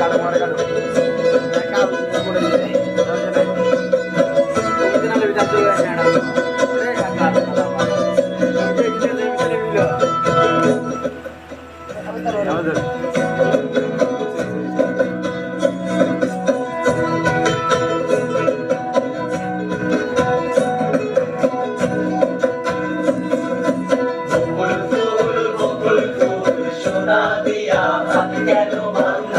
কাটো মারে কাটো কাল করে দিলে দিন আগে বিদাত করে ম্যাডাম রে কাল আমাদের সোনা দিয়া ভাত কেন ভাঙ